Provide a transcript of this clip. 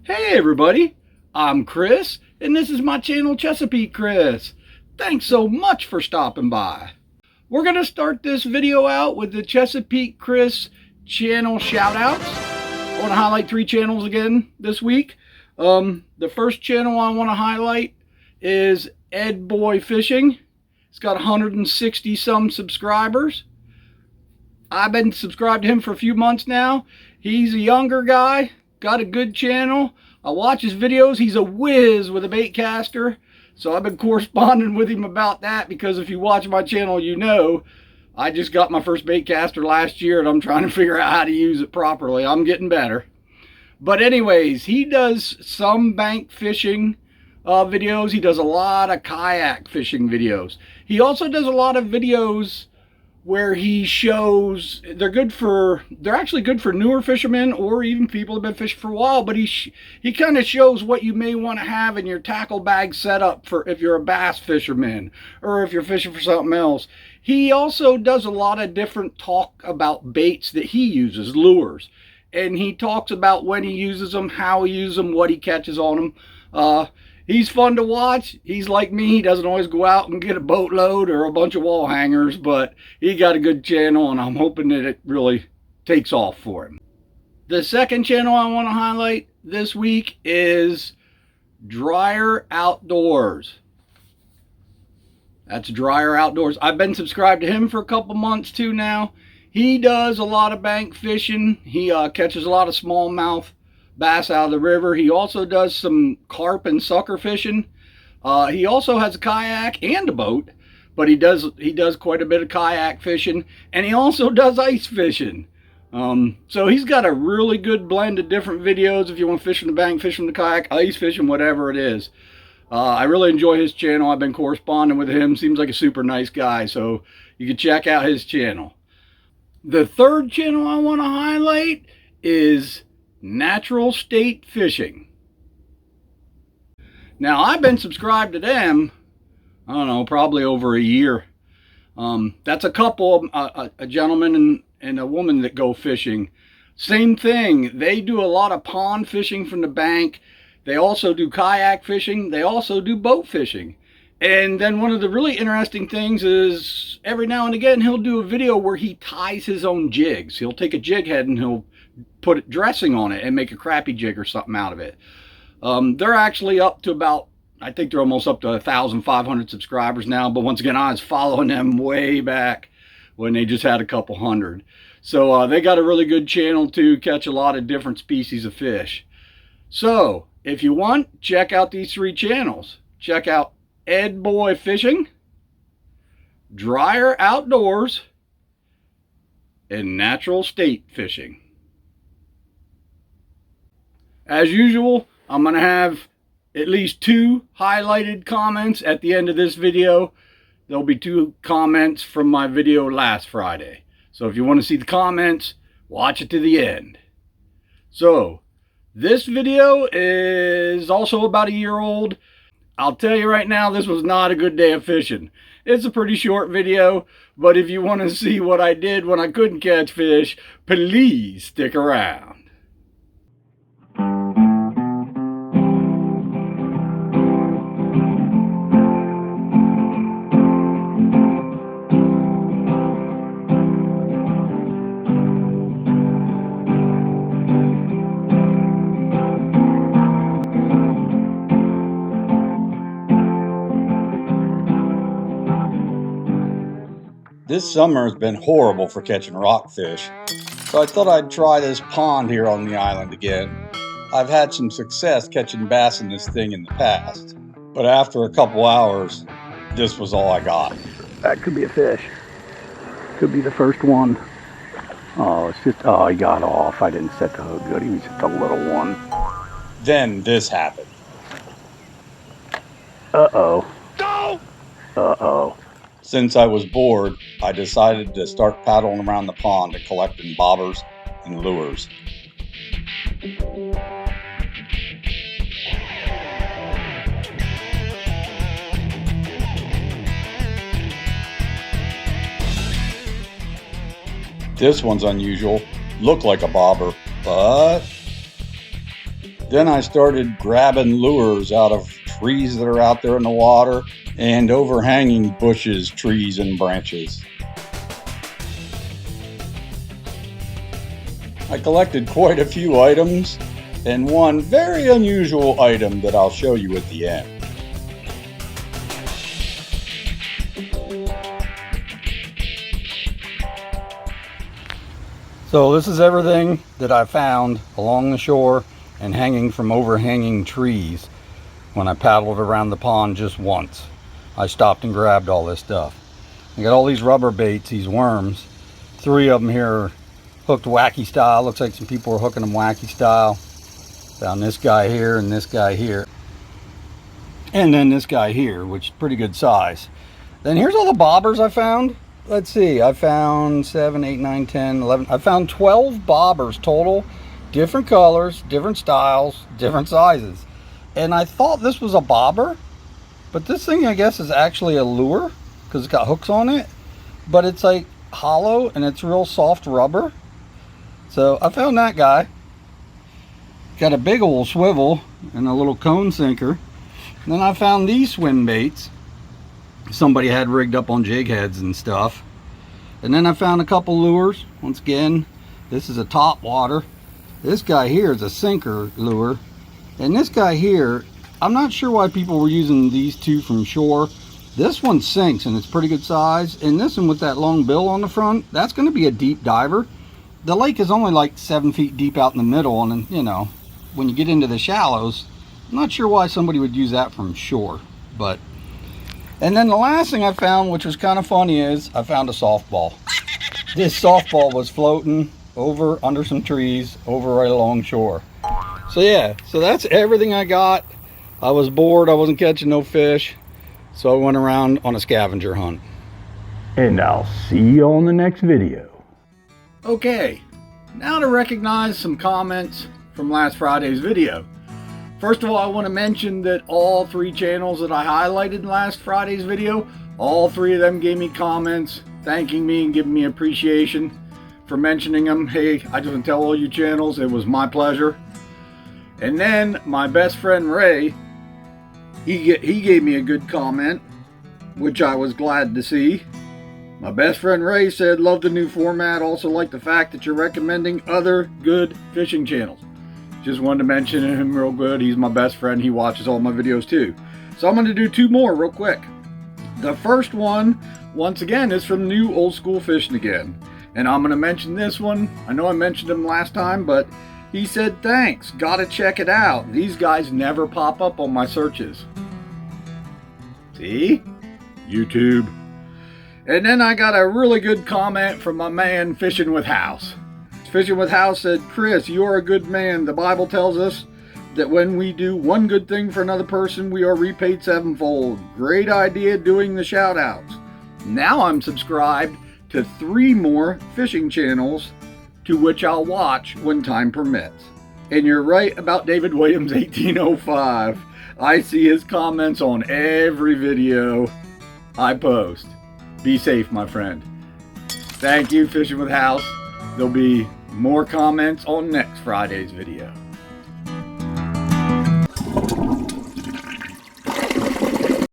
Hey everybody, I'm Chris, and this is my channel Chesapeake Chris. Thanks so much for stopping by. We're going to start this video out with the Chesapeake Chris channel shoutouts. I want to highlight 3 channels again this week. The first channel I want to highlight is Ed Boy Fishing. It's got 160 some subscribers. I've been subscribed to him for a few months now. He's a younger guy. Got a good channel. I watch his videos. He's a whiz with a bait caster. So I've been corresponding with him about that, because if you watch my channel, you know I just got my first bait caster last year and I'm trying to figure out how to use it properly. I'm getting better. But anyways, he does some bank fishing videos. He does a lot of kayak fishing videos. He also does a lot of videos where he shows, they're actually good for newer fishermen or even people who've been fishing for a while, but he kind of shows what you may want to have in your tackle bag setup for if you're a bass fisherman or if you're fishing for something else. He also does a lot of different talk about baits that he uses, lures, and he talks about when he uses them, how he uses them, what he catches on them. He's fun to watch. He's like me. He doesn't always go out and get a boatload or a bunch of wall hangers, but he got a good channel, and I'm hoping that it really takes off for him. The second channel I want to highlight this week is Dryer Outdoors. That's Dryer Outdoors. I've been subscribed to him for a couple months too now. He does a lot of bank fishing. He catches a lot of smallmouth bass out of the river. He also does some carp and sucker fishing. He also has a kayak and a boat, but he does quite a bit of kayak fishing, and he also does ice fishing. So he's got a really good blend of different videos if you want to fish in the bank, fish in the kayak, ice fishing, whatever it is. I really enjoy his channel. I've been corresponding with him. Seems like a super nice guy, so you can check out his channel. The third channel I want to highlight is Natural State Fishing. Now, I've been subscribed to them, I don't know, probably over a year. That's a couple, a gentleman and a woman that go fishing. Same thing. They do a lot of pond fishing from the bank. They also do kayak fishing. They also do boat fishing. And then one of the really interesting things is every now and again he'll do a video where he ties his own jigs. He'll take a jig head and he'll put dressing on it and make a crappie jig or something out of it. They're actually up to about, I think they're almost up to 1,500 subscribers now. But once again, I was following them way back when they just had a couple hundred. So they got a really good channel to catch a lot of different species of fish. So if you want, check out these 3 channels. Check out Ed Boy Fishing, Dryer Outdoors, and Natural State Fishing. As usual, I'm going to have at least 2 highlighted comments at the end of this video. There'll be 2 comments from my video last Friday. So if you want to see the comments, watch it to the end. So, this video is also about a year old. I'll tell you right now, this was not a good day of fishing. It's a pretty short video, but if you want to see what I did when I couldn't catch fish, please stick around. This summer has been horrible for catching rockfish, so I thought I'd try this pond here on the island again. I've had some success catching bass in this thing in the past, but after a couple hours, this was all I got. That could be a fish. Could be the first one. Oh, it's just, oh, he got off. I didn't set the hook good. He was just a little one. Then this happened. Uh-oh. Go! Uh-oh. Since I was bored, I decided to start paddling around the pond and collecting bobbers and lures. This one's unusual. Looked like a bobber, but Then I started grabbing lures out of trees that are out there in the water and overhanging bushes, trees, and branches. I collected quite a few items and one very unusual item that I'll show you at the end. So this is everything that I found along the shore and hanging from overhanging trees when I paddled around the pond just once. I stopped and grabbed all this stuff. I got all these rubber baits, these worms. 3 of them here are hooked wacky style. Looks like some people are hooking them wacky style. Found this guy here and this guy here. And then this guy here, which is pretty good size. Then here's all the bobbers I found. Let's see, I found 7, 8, 9, 10, 11. I found 12 bobbers total. Different colors, different styles, different sizes. And I thought this was a bobber, but this thing I guess is actually a lure because it's got hooks on it. But it's like hollow and it's real soft rubber. So I found that guy. Got a big old swivel and a little cone sinker. And then I found these swim baits. Somebody had rigged up on jig heads and stuff. And then I found a couple lures. Once again, this is a top water. This guy here is a sinker lure. And this guy here, I'm not sure why people were using these two from shore. This one sinks and it's pretty good size. And this one with that long bill on the front, that's going to be a deep diver. The lake is only like 7 feet deep out in the middle. And you know, when you get into the shallows, I'm not sure why somebody would use that from shore. But and then the last thing I found, which was kind of funny, is I found a softball. This softball was floating over under some trees over right along shore. So yeah, so that's everything I got. I was bored, I wasn't catching no fish, so I went around on a scavenger hunt. And I'll see you on the next video. Okay, now to recognize some comments from last Friday's video. First of all, I want to mention that all 3 channels that I highlighted in last Friday's video, all 3 of them gave me comments thanking me and giving me appreciation for mentioning them. Hey, I just want to tell all you channels, it was my pleasure. And then my best friend Ray, he gave me a good comment, which I was glad to see. My best friend Ray said, love the new format, also like the fact that you're recommending other good fishing channels. Just wanted to mention him real good. He's my best friend. He watches all my videos too. So I'm going to do 2 more real quick. The first one, once again, is from New Old School Fishing Again. And I'm going to mention this one. I know I mentioned him last time, but he said, thanks. Gotta check it out. These guys never pop up on my searches. See? YouTube. And then I got a really good comment from my man Fishing with House. Fishing with House said, Chris, you are a good man. The Bible tells us that when we do one good thing for another person, we are repaid 7-fold. Great idea doing the shout outs. Now I'm subscribed to 3 more fishing channels to which I'll watch when time permits. And you're right about David Williams 1805. I see his comments on every video I post. Be safe, my friend. Thank you, Fishing with House. There'll be more comments on next Friday's video.